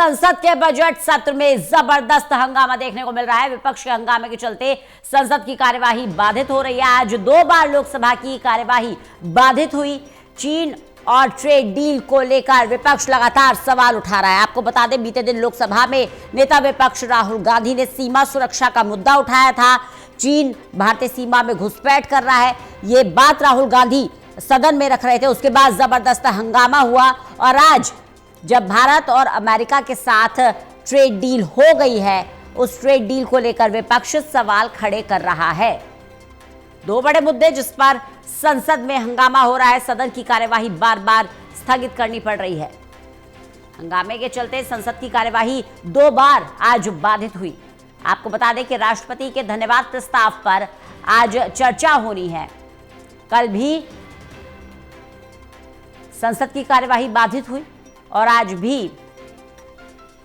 संसद के बजट सत्र में जबरदस्त हंगामा देखने को मिल रहा है। विपक्ष के हंगामे के चलते संसद की कार्यवाही बाधित हो रही है। आज 2 बार लोकसभा की कार्यवाही बाधित हुई। चीन और ट्रेड डील को लेकर विपक्ष लगातार सवाल उठा रहा है। आपको बता दें, बीते दिन लोकसभा में नेता विपक्ष राहुल गांधी ने सीमा सुरक्षा का मुद्दा उठाया था। चीन भारतीय सीमा में घुसपैठ कर रहा है, ये बात राहुल गांधी सदन में रख रहे थे। उसके बाद जबरदस्त हंगामा हुआ और आज जब भारत और अमेरिका के साथ ट्रेड डील हो गई है, उस ट्रेड डील को लेकर विपक्ष सवाल खड़े कर रहा है। 2 बड़े मुद्दे जिस पर संसद में हंगामा हो रहा है। सदन की कार्यवाही बार बार स्थगित करनी पड़ रही है। हंगामे के चलते संसद की कार्यवाही 2 बार आज बाधित हुई। आपको बता दें कि राष्ट्रपति के धन्यवाद प्रस्ताव पर आज चर्चा होनी है। कल भी संसद की कार्यवाही बाधित हुई और आज भी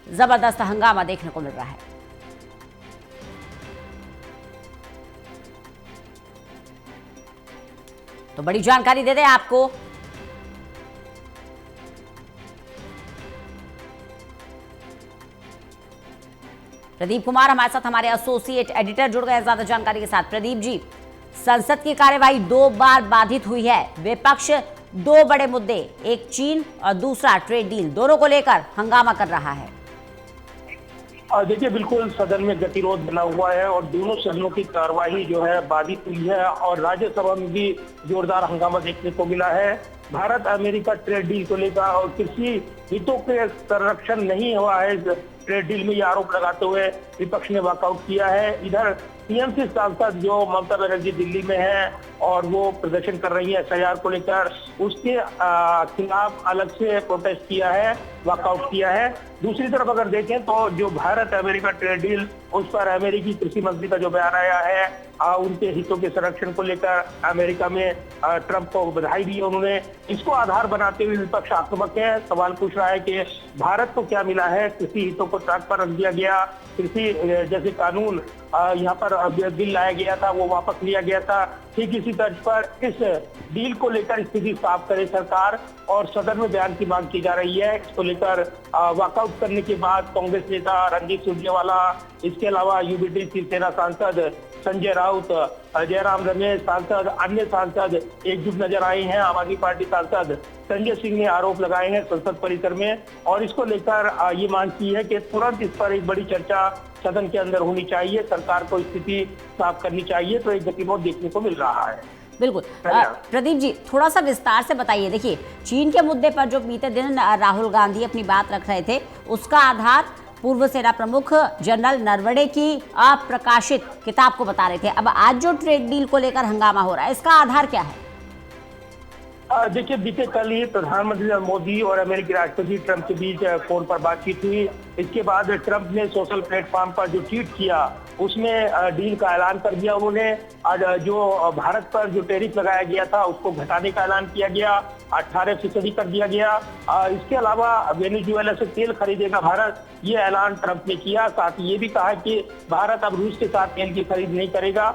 जबरदस्त हंगामा देखने को मिल रहा है। तो बड़ी जानकारी दे दें आपको। प्रदीप कुमार हमारे साथ, हमारे एसोसिएट एडिटर जुड़ गए ज्यादा जानकारी के साथ। प्रदीप जी, संसद की कार्यवाही 2 बार बाधित हुई है। विपक्ष 2 बड़े मुद्दे, एक चीन और दूसरा ट्रेड डील, दोनों को लेकर हंगामा कर रहा है। देखिए, बिल्कुल सदन में गतिरोध बना हुआ है और दोनों सदनों की कार्यवाही जो है बाधित हुई है और राज्यसभा में भी जोरदार हंगामा देखने को मिला है। भारत अमेरिका ट्रेड डील को लेकर और कृषि हितों के संरक्षण नहीं हुआ है ट्रेड डील में, ये आरोप लगाते हुए विपक्ष ने वॉकआउट किया है। इधर टीएमसी सांसद जो ममता बनर्जी दिल्ली में है और वो प्रदर्शन कर रही है एसआईआर को लेकर, उसके खिलाफ अलग से प्रोटेस्ट किया है, वॉकआउट किया है। दूसरी तरफ अगर देखें तो जो भारत अमेरिका ट्रेड डील, उस पर अमेरिकी कृषि मंत्री का जो बयान आया है, उनके हितों के संरक्षण को लेकर अमेरिका में ट्रंप को बधाई दी उन्होंने। इसको आधार बनाते हुए विपक्ष आक्रामक है, सवाल पूछ रहा है कि भारत को क्या मिला है, कृषि हितों को ट्रैक पर रख दिया गया, कृषि जैसे कानून यहाँ पर बिल लाया गया था वो वापस लिया गया था। ठीक इसी तर्ज पर इस डील को लेकर स्थिति साफ करे सरकार और सदन में बयान की मांग की जा रही है। इसको लेकर वॉकआउट करने के बाद कांग्रेस नेता रणदीप सुरजेवाला, इसके अलावा यूबीटी शिवसेना सांसद संजय राउत, जयराम रमेश सांसद, अन्य सांसद एकजुट नजर आए हैं। आम आदमी पार्टी सांसद संजय सिंह ने आरोप लगाए हैं संसद परिसर में और इसको लेकर ये मांग की है कि तुरंत इस पर एक बड़ी चर्चा सदन के अंदर होनी चाहिए, सरकार को स्थिति साफ करनी चाहिए। तो एक गतिरोध देखने को मिल रहा है। बिल्कुल। प्रदीप जी, थोड़ा सा विस्तार से बताइए। देखिए, चीन के मुद्दे पर जो बीते दिन राहुल गांधी अपनी बात रख रहे थे, उसका आधार पूर्व सेना प्रमुख जनरल नरवणे की अप्रकाशित किताब को बता रहे थे। अब आज जो ट्रेड डील को लेकर हंगामा हो रहा है, इसका आधार क्या है? देखिए, बीते कल ही प्रधानमंत्री मोदी और अमेरिकी राष्ट्रपति ट्रंप के बीच फोन पर बातचीत हुई। इसके बाद ट्रंप ने सोशल प्लेटफॉर्म पर जो ट्वीट किया उसमें डील का ऐलान कर दिया उन्होंने। जो भारत पर जो टैरिफ लगाया गया था उसको घटाने का ऐलान किया गया, 18% कर दिया गया। इसके अलावा वेनेजुएला से तेल खरीदेगा भारत, ये ऐलान ट्रंप ने किया। साथ ही ये भी कहा कि भारत अब रूस के साथ तेल की खरीद नहीं करेगा।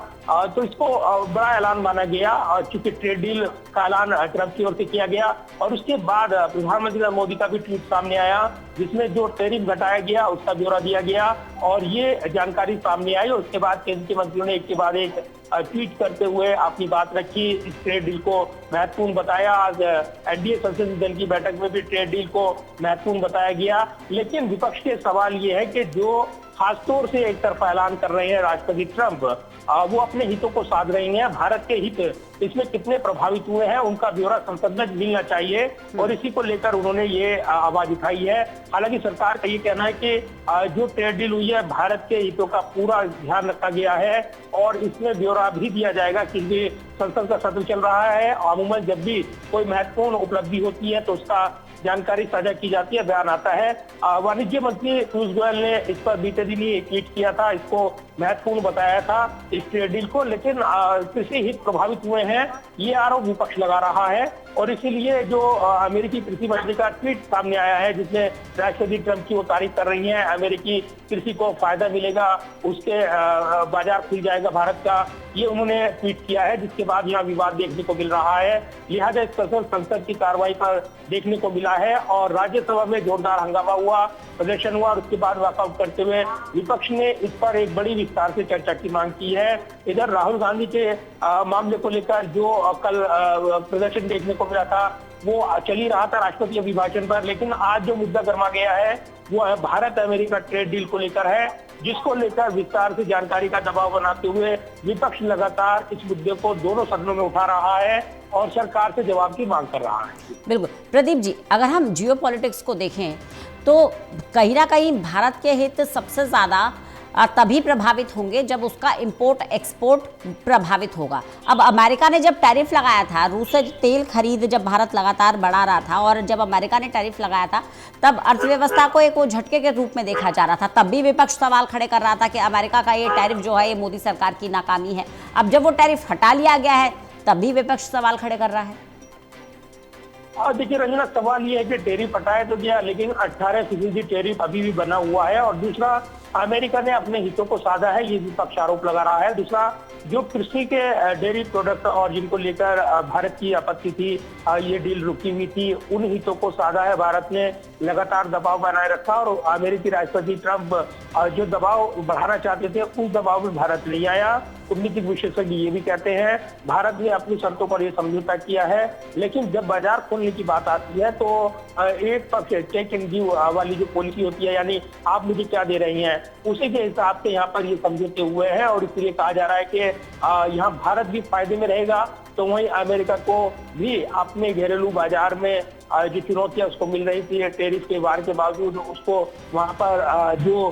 तो इसको बड़ा ऐलान माना गया चूंकि ट्रेड डील का ऐलान ट्रंप की ओर से किया गया। और उसके बाद प्रधानमंत्री मोदी का भी ट्वीट सामने आया जिसमें जो टैरिफ घटाया गया उसका ब्यौरा दिया गया और ये जानकारी सामने आई। उसके बाद केंद्रीय मंत्रियों ने एक के बाद एक ट्वीट करते हुए अपनी बात रखी, इस ट्रेड डील को महत्वपूर्ण बताया। आज एनडीए संसदीय दल की बैठक में भी ट्रेड डील को महत्वपूर्ण बताया गया। लेकिन विपक्ष के सवाल ये है कि जो खासतौर से एक तरफा ऐलान कर रहे हैं राष्ट्रपति ट्रंप, वो अपने हितों को साध रहे हैं। भारत के हित इसमें कितने प्रभावित हुए हैं उनका ब्यौरा संसद में मिलना चाहिए और इसी को लेकर उन्होंने ये आवाज उठाई है। हालांकि सरकार का ये कहना है कि जो ट्रेड डील हुई है भारत के हितों का पूरा ध्यान रखा गया है और इसमें ब्यौरा भी दिया जाएगा क्योंकि संसद का सत्र चल रहा है। अमूमन जब भी कोई महत्वपूर्ण उपलब्धि होती है तो उसका जानकारी साझा की जाती है, बयान आता है। वाणिज्य मंत्री पीयूष गोयल ने इस पर बीते दिन ही ट्वीट किया था, इसको महत्वपूर्ण बताया था इस ट्रेड डील को। लेकिन कृषि हित प्रभावित हुए हैं, ये आरोप विपक्ष लगा रहा है और इसीलिए जो अमेरिकी कृषि मंत्री का ट्वीट सामने आया है, जिसमें राष्ट्रपति ट्रंप की वो तारीफ कर रही हैं, अमेरिकी कृषि को फायदा मिलेगा, उसके बाजार खुल जाएगा भारत का, ये उन्होंने ट्वीट किया है, जिसके बाद यहाँ विवाद देखने को मिल रहा है। लिहाजा इस पर संसद की कार्रवाई पर देखने को मिला है और राज्यसभा में जोरदार हंगामा हुआ, प्रदर्शन हुआ और उसके बाद वॉकआउट करते हुए विपक्ष ने इस पर एक बड़ी विस्तार से चर्चा की मांग की है। इधर राहुल गांधी के मामले को लेकर जो कल प्रदर्शन देखने को मिला था वो चल ही रहा था राष्ट्रपति अभिभाषण पर, लेकिन आज जो मुद्दा गरमा गया है वो भारत अमेरिका ट्रेड डील को लेकर है, जिसको लेकर विस्तार से जानकारी का दबाव बनाते हुए विपक्ष लगातार इस मुद्दे को दोनों सदनों में उठा रहा है और सरकार से जवाब की मांग कर रहा है। बिल्कुल प्रदीप जी, अगर हम जियोपॉलिटिक्स को देखें तो कहीं ना कहीं भारत के हित सबसे ज्यादा तभी प्रभावित होंगे जब उसका इंपोर्ट एक्सपोर्ट प्रभावित होगा। अब अमेरिका ने जब टैरिफ लगाया था, रूस से तेल खरीद जब भारत लगातार बढ़ा रहा था और जब अमेरिका ने टैरिफ लगाया था तब अर्थव्यवस्था को एक वो झटके के रूप में देखा जा रहा था। तब भी विपक्ष सवाल खड़े कर रहा था कि अमेरिका का ये टैरिफ जो है ये मोदी सरकार की नाकामी है। अब जब वो टैरिफ हटा लिया गया है तब भी विपक्ष सवाल खड़े कर रहा है। देखिए रंजना, सवाल ये है कि टैरिफ हटाया तो गया, लेकिन 18% टैरिफ अभी भी बना हुआ है और दूसरा अमेरिका ने अपने हितों को साधा है, ये विपक्ष आरोप लगा रहा है। दूसरा जो कृषि के डेयरी प्रोडक्ट और जिनको लेकर भारत की आपत्ति थी, ये डील रुकी हुई थी, उन हितों को साधा है भारत ने, लगातार दबाव बनाए रखा और अमेरिकी राष्ट्रपति ट्रंप जो दबाव बढ़ाना चाहते थे उस दबाव में भारत नहीं आया। कूटनीतिक विशेषज्ञ ये भी कहते हैं भारत ने अपनी शर्तों पर यह समझौता किया है, लेकिन जब बाजार खोलने की बात आती है तो एक पक्ष टेक एंड गिव वाली जो पॉलिसी होती है, यानी आप मुझे क्या दे रही हैं, उसी के हिसाब से यहाँ पर ये समझौते हुए हैं और इसलिए कहा जा रहा है कि यहाँ भारत भी फायदे में रहेगा तो वहीं अमेरिका को भी अपने घरेलू बाजार में जो चुनौतियां उसको मिल रही थी टैरिफ के वार के बावजूद, उसको वहां पर जो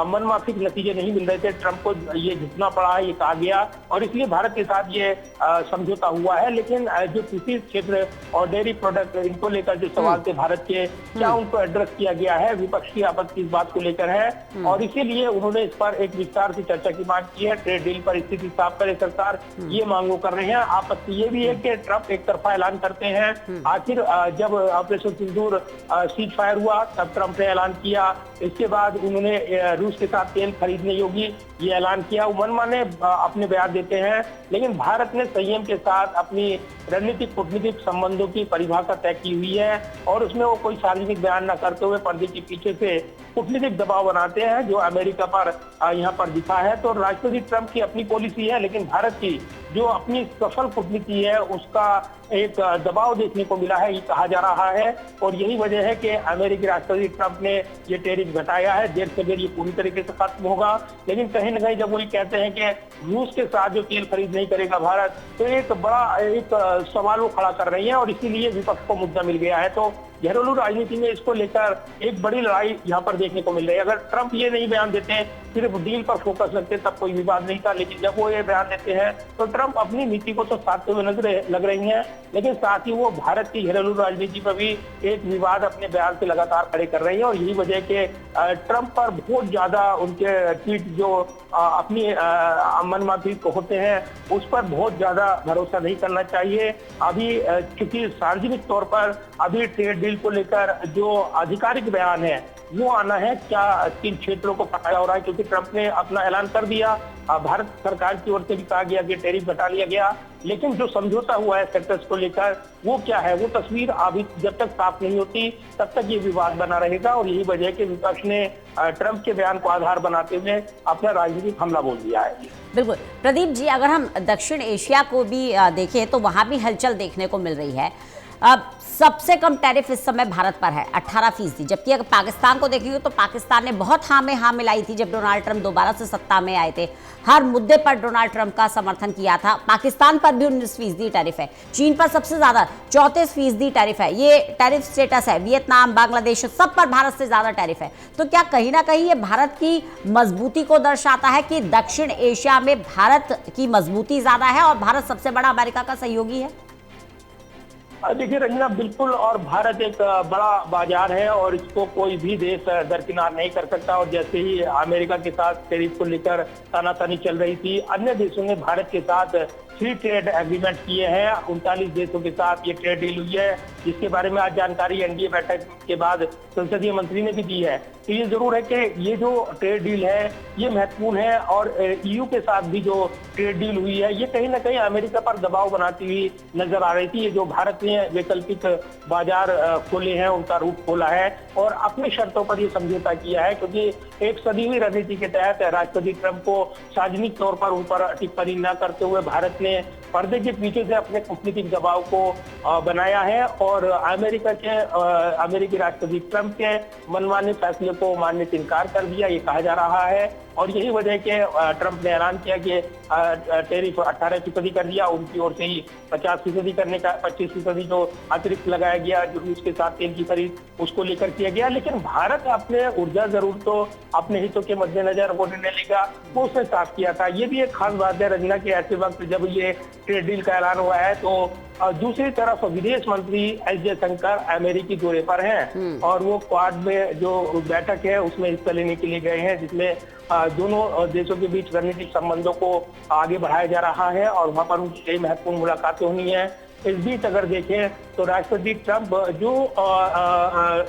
मनमाफिक नतीजे नहीं मिल रहे थे, ट्रंप को ये झुकना पड़ा है, ये कहा गया और इसलिए भारत के साथ ये समझौता हुआ है। लेकिन जो कृषि क्षेत्र और डेयरी प्रोडक्ट इनको लेकर जो सवाल थे भारत के, क्या उनको एड्रेस किया गया है? विपक्ष की आपत्ति इस बात को लेकर है और इसीलिए उन्होंने इस पर एक विस्तार से चर्चा की मांग की है। ट्रेड डील पर स्थिति साफ करे सरकार, ये मांग वो कर रहे हैं। आपत्ति ये भी है कि ट्रंप एक तरफा ऐलान करते हैं। आखिर जब ऑपरेशन सिंदूर सीज फायर हुआ तब ट्रंप ने ऐलान किया, इसके बाद उन्होंने रूस के साथ तेल खरीदने योगी ये ऐलान किया। वो मनमाने अपने बयान देते हैं, लेकिन भारत ने संयम के साथ अपनी रणनीतिक कूटनीतिक संबंधों की परिभाषा तय की हुई है और उसमें वो कोई सार्वजनिक बयान न करते हुए पर्दे के पीछे से कूटनीतिक दबाव बनाते हैं जो अमेरिका पर यहाँ पर दिखा है। तो राष्ट्रपति ट्रंप की अपनी पॉलिसी है, लेकिन भारत की जो अपनी सफल कूटनीति है उसका एक दबाव देखने को मिला है, ये कहा जा रहा है और यही वजह है कि अमेरिकी राष्ट्रपति ट्रंप ने ये टैरिफ घटाया है। देर से देर ये पूरी तरीके से खत्म होगा, लेकिन कहीं न कहीं जब वो कहते हैं कि रूस के साथ जो तेल खरीद नहीं करेगा भारत, तो एक बड़ा एक सवाल वो खड़ा कर रही है और इसीलिए विपक्ष को मुद्दा मिल गया है। तो घरेलू राजनीति में इसको लेकर एक बड़ी लड़ाई यहाँ पर देखने को मिल रही है। अगर ट्रंप ये नहीं बयान देते हैं, सिर्फ डील पर फोकस रखते तब कोई विवाद नहीं था, लेकिन जब वो ये बयान देते हैं तो ट्रंप अपनी नीति को तो साधते हुए लग रही हैं, लेकिन साथ ही वो भारत की घरेलू राजनीति पर भी एक विवाद अपने बयान से लगातार खड़े कर रही है और यही वजह के ट्रंप पर बहुत ज्यादा उनके ट्वीट जो अपनी मनमाफिक होते हैं उस पर बहुत ज्यादा भरोसा नहीं करना चाहिए। अभी चूंकि सार्वजनिक तौर पर अभी ट्रेड डील को लेकर जो आधिकारिक बयान है वो आना है, क्या किन क्षेत्रों को फायदा हो रहा है, क्योंकि ट्रंप ने अपना ऐलान कर दिया, भारत सरकार की ओर से भी कहा गया कि टैरिफ घटा लिया गया, लेकिन जो समझौता हुआ है सेक्टर्स को लेकर वो क्या है, वो तस्वीर अभी जब तक साफ नहीं होती तब तक ये विवाद बना रहेगा और यही वजह है कि विपक्ष ने ट्रंप के बयान को आधार बनाते हुए अपना राजनीतिक हमला बोल दिया है। बिल्कुल प्रदीप जी, अगर हम दक्षिण एशिया को भी देखें तो वहां भी हलचल देखने को मिल रही है। अब सबसे कम टैरिफ इस समय भारत पर है 18%, जबकि अगर पाकिस्तान को देखेंगे तो पाकिस्तान ने बहुत हाँ में हाँ मिलाई थी जब डोनाल्ड ट्रंप दोबारा से सत्ता में आए थे। हर मुद्दे पर डोनाल्ड ट्रंप का समर्थन किया था। पाकिस्तान पर भी 19% टैरिफ है, चीन पर सबसे ज्यादा 34% टैरिफ है, ये टैरिफ स्टेटस है। वियतनाम, बांग्लादेश सब पर भारत से ज्यादा टैरिफ है। तो क्या कहीं ना कहीं ये भारत की मजबूती को दर्शाता है कि दक्षिण एशिया में भारत की मजबूती ज्यादा है और भारत सबसे बड़ा अमेरिका का सहयोगी है? देखिए रंजना, बिल्कुल, और भारत एक बड़ा बाजार है और इसको कोई भी देश दरकिनार नहीं कर सकता। और जैसे ही अमेरिका के साथ टैरिफ को लेकर तानातानी चल रही थी, अन्य देशों ने भारत के साथ फ्री ट्रेड एग्रीमेंट किए हैं 39 देशों के साथ ये ट्रेड डील हुई है, जिसके बारे में आज जानकारी एनडीए बैठक के बाद संसदीय मंत्री ने भी दी है। तो ये जरूर है कि ये जो ट्रेड डील है ये महत्वपूर्ण है और ईयू के साथ भी जो ट्रेड डील हुई है ये कहीं ना कहीं अमेरिका पर दबाव बनाती हुई नजर आ रही थी। ये जो भारत ने वैकल्पिक बाजार खोले हैं, उनका रूट खोला है और अपनी शर्तों पर ये समझौता किया है, क्योंकि एक सदी हुई रणनीति के तहत राष्ट्रपति ट्रंप को सार्वजनिक तौर पर उन पर टिप्पणी न करते हुए भारत ने पर्दे के पीछे से अपने कूटनीतिक दबाव को बनाया है और अमेरिकी राष्ट्रपति ट्रंप के मनमाने फैसले को मानने से इनकार कर दिया, ये कहा जा रहा है। और यही वजह है कि ट्रंप ने ऐलान किया कि टैरिफ 18% कर दिया, उनकी ओर से ही 50% करने का 25% जो अतिरिक्त लगाया गया जो रूस के साथ तेल की खरीद उसको लेकर किया गया। लेकिन भारत अपने ऊर्जा जरूरतों अपने हितों के मद्देनजर वो निर्णय लेगा, वो उसने साफ किया था। ये भी एक खास बात है रंजना के ऐसे वक्त जब ये ट्रेड डील का ऐलान हुआ है तो दूसरी तरफ विदेश मंत्री एस जयशंकर अमेरिकी दौरे पर हैं और वो क्वाड में जो बैठक है उसमें हिस्सा लेने के लिए गए हैं, जिसमें दोनों देशों के बीच रणनीतिक संबंधों को आगे बढ़ाया जा रहा है और वहां पर उनकी कई महत्वपूर्ण मुलाकातें हुई हैं। इस बीच अगर देखें तो राष्ट्रपति ट्रंप जो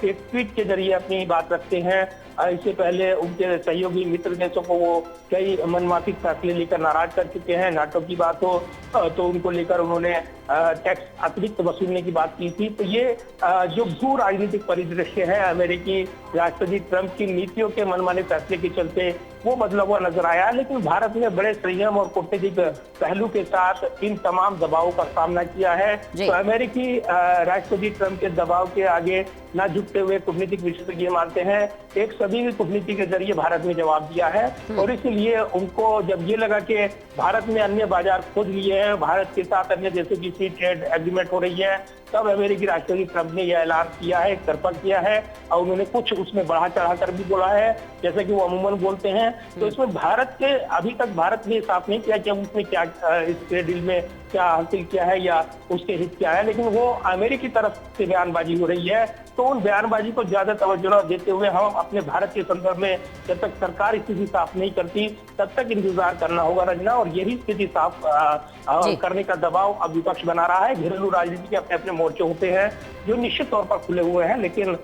एक ट्वीट के जरिए अपनी बात रखते हैं, इससे पहले उनके सहयोगी मित्र देशों को वो कई मनमाफिक फैसले लेकर नाराज कर चुके हैं। नाटो की बात हो तो उनको लेकर उन्होंने टैक्स अतिरिक्त वसूलने की बात की थी। तो ये जो भू राजनीतिक परिदृश्य है अमेरिकी राष्ट्रपति ट्रंप की नीतियों के मनमाने फैसले के चलते वो बदला हुआ नजर आया। लेकिन भारत ने बड़े संयम और कूटनीतिक पहलू के साथ इन तमाम दबावों का सामना किया है। तो अमेरिकी राष्ट्रपति ट्रंप के दबाव के आगे न झुकते हुए कूटनीतिक विशेषज्ञ ये मानते हैं एक सदी की कूटनीति के जरिए भारत ने जवाब दिया है और इसलिए उनको जब ये लगा कि भारत ने अन्य बाजार खोज लिए हैं, भारत के साथ अन्य देशों की फ्री ट्रेड एग्रीमेंट हो रही है, तब अमेरिकी राष्ट्रपति ट्रंप ने यह ऐलान किया है, तरफा किया है और उन्होंने कुछ उसमें बढ़ा चढ़ा कर भी बोला है जैसे कि वो अमूमन बोलते हैं। तो इसमें भारत के अभी तक भारत ने साफ नहीं किया कि उसने क्या इस ट्रेड डील में क्या हासिल किया है या उसके हित क्या है, लेकिन वो अमेरिकी तरफ से बयानबाजी हो रही है। तो उन बयानबाजी को ज्यादा तवज्जो न देते हुए हम अपने भारत के संदर्भ में जब तक सरकार स्थिति साफ नहीं करती तब तक इंतजार करना होगा रंजना, और यही स्थिति साफ करने का दबाव अब विपक्ष बना रहा है। घरेलू राजनीति के अपने अपने मोर्चे होते हैं जो निश्चित तौर पर खुले हुए हैं, लेकिन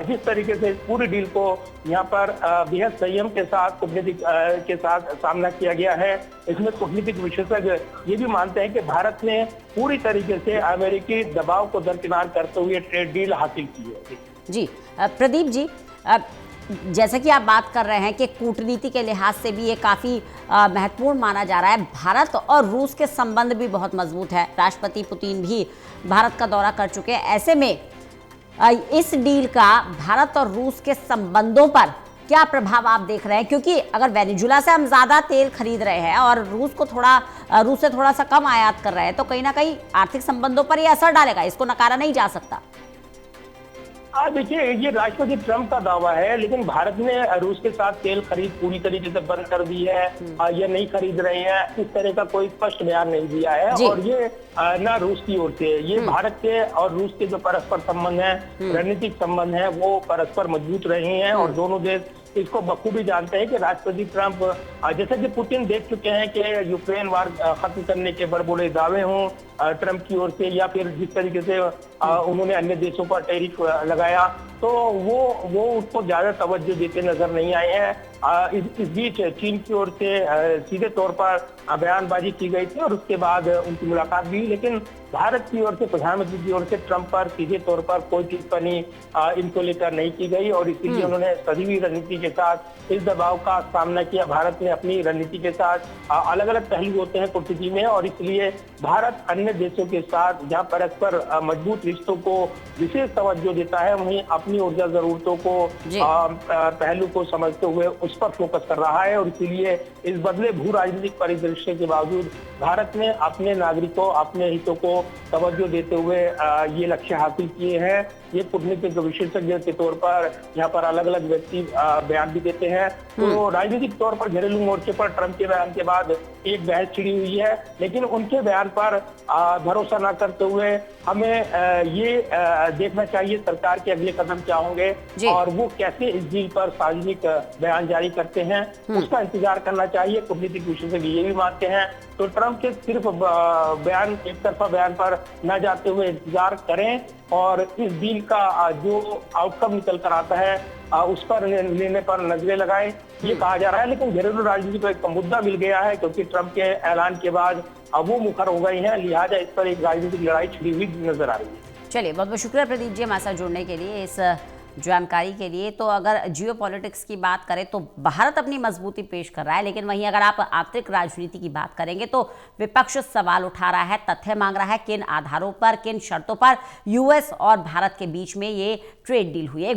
जिस तरीके से पूरी डील को यहाँ पर बेहद संयम के साथ कूटनीतिक के साथ सामना किया गया है, इसमें कूटनीतिक विशेषज्ञ ये भी मानते हैं कि भारत ने पूरी तरीके से अमेरिकी दबाव को दरकिनार करते हुए ट्रेड डील हासिल की है। जी प्रदीप जी, जैसा कि आप बात कर रहे हैं कि कूटनीति के लिहाज से भी ये काफ़ी महत्वपूर्ण माना जा रहा है। भारत और रूस के संबंध भी बहुत मजबूत है, राष्ट्रपति पुतिन भी भारत का दौरा कर चुके हैं। ऐसे में इस डील का भारत और रूस के संबंधों पर क्या प्रभाव आप देख रहे हैं? क्योंकि अगर वेनेजुला से हम ज़्यादा तेल खरीद रहे हैं और रूस से थोड़ा सा कम आयात कर रहे हैं तो कहीं ना कहीं आर्थिक संबंधों पर ये असर डालेगा, इसको नकारा नहीं जा सकता। देखिए ये राष्ट्रपति ट्रंप का दावा है, लेकिन भारत ने रूस के साथ तेल खरीद पूरी तरीके से बंद कर दी है या नहीं खरीद रहे हैं, इस तरह का कोई स्पष्ट बयान नहीं दिया है। और ये न रूस की ओर से, ये भारत के और रूस के जो परस्पर संबंध है, रणनीतिक संबंध है, वो परस्पर मजबूत रहे हैं और दोनों देश इसको बखूबी जानते हैं कि राष्ट्रपति ट्रंप जैसे कि पुतिन देख चुके हैं कि यूक्रेन वार खत्म करने के बड़े बड़े दावे हों ट्रंप की ओर से या फिर जिस तरीके से उन्होंने अन्य देशों पर टैरिफ लगाया, तो वो उसको ज्यादा तवज्जो देते नजर नहीं आए हैं। इस बीच चीन की ओर से सीधे तौर पर बयानबाजी की गई थी और उसके बाद उनकी मुलाकात भी, लेकिन भारत की ओर से प्रधानमंत्री की ओर से ट्रंप पर सीधे तौर पर कोई टिप्पणी इनको लेकर नहीं की गई और इसीलिए उन्होंने सदी हुई रणनीति के साथ इस दबाव का सामना किया। भारत ने अपनी रणनीति के साथ अलग अलग पहलू होते हैं कूटनीति में और इसलिए भारत अन्य देशों के साथ जहां परस्पर मजबूत रिश्तों को विशेष तवज्जो देता है, वहीं अपनी ऊर्जा जरूरतों को पहलू को समझते हुए उस पर फोकस कर रहा है। और इसीलिए इस बदले भू राजनीतिक परिदृश्य के बावजूद भारत ने अपने नागरिकों, अपने हितों को तवज्जो देते हुए ये लक्ष्य हासिल किए हैं। ये कूटनीतिक विशेषज्ञ के तौर पर यहाँ पर अलग अलग व्यक्ति बयान भी देते हैं। तो राजनीतिक तौर पर घरेलू मोर्चे पर ट्रंप के बयान के बाद एक बहस छिड़ी हुई है, लेकिन उनके बयान पर भरोसा न करते हुए हमें ये देखना चाहिए सरकार के अगले कदम क्या होंगे और वो कैसे इस डील पर सार्वजनिक बयान जारी जारी करते हैं उसका इंतजार करना चाहिए। कूटनीतिक विशेषज्ञ ये भी मानते हैं। तो ट्रंप के सिर्फ बयान, एक तरफा बयान पर न जाते हुए इंतजार करें और इस डील का जो आउटकम निकल कर आता है उस पर निर्णय पर नजरें लगाएं, ये कहा जा रहा है। लेकिन घरेलू राजनीति को एक मुद्दा मिल गया है, क्योंकि ट्रंप के ऐलान के बाद अब वो मुखर हो गई हैं, लिहाजा इस पर एक राजनीतिक लड़ाई छिड़ी हुई नजर आ रही है। चलिए, बहुत बहुत शुक्रिया प्रदीप जी हमारे साथ जुड़ने के लिए, इस जानकारी के लिए। तो अगर जियो पॉलिटिक्स की बात करें तो भारत अपनी मजबूती पेश कर रहा है, लेकिन वहीं अगर आप आंतरिक राजनीति की बात करेंगे तो विपक्ष सवाल उठा रहा है, तथ्य मांग रहा है किन आधारों पर, किन शर्तों पर यूएस और भारत के बीच में ये ट्रेड डील हुई है।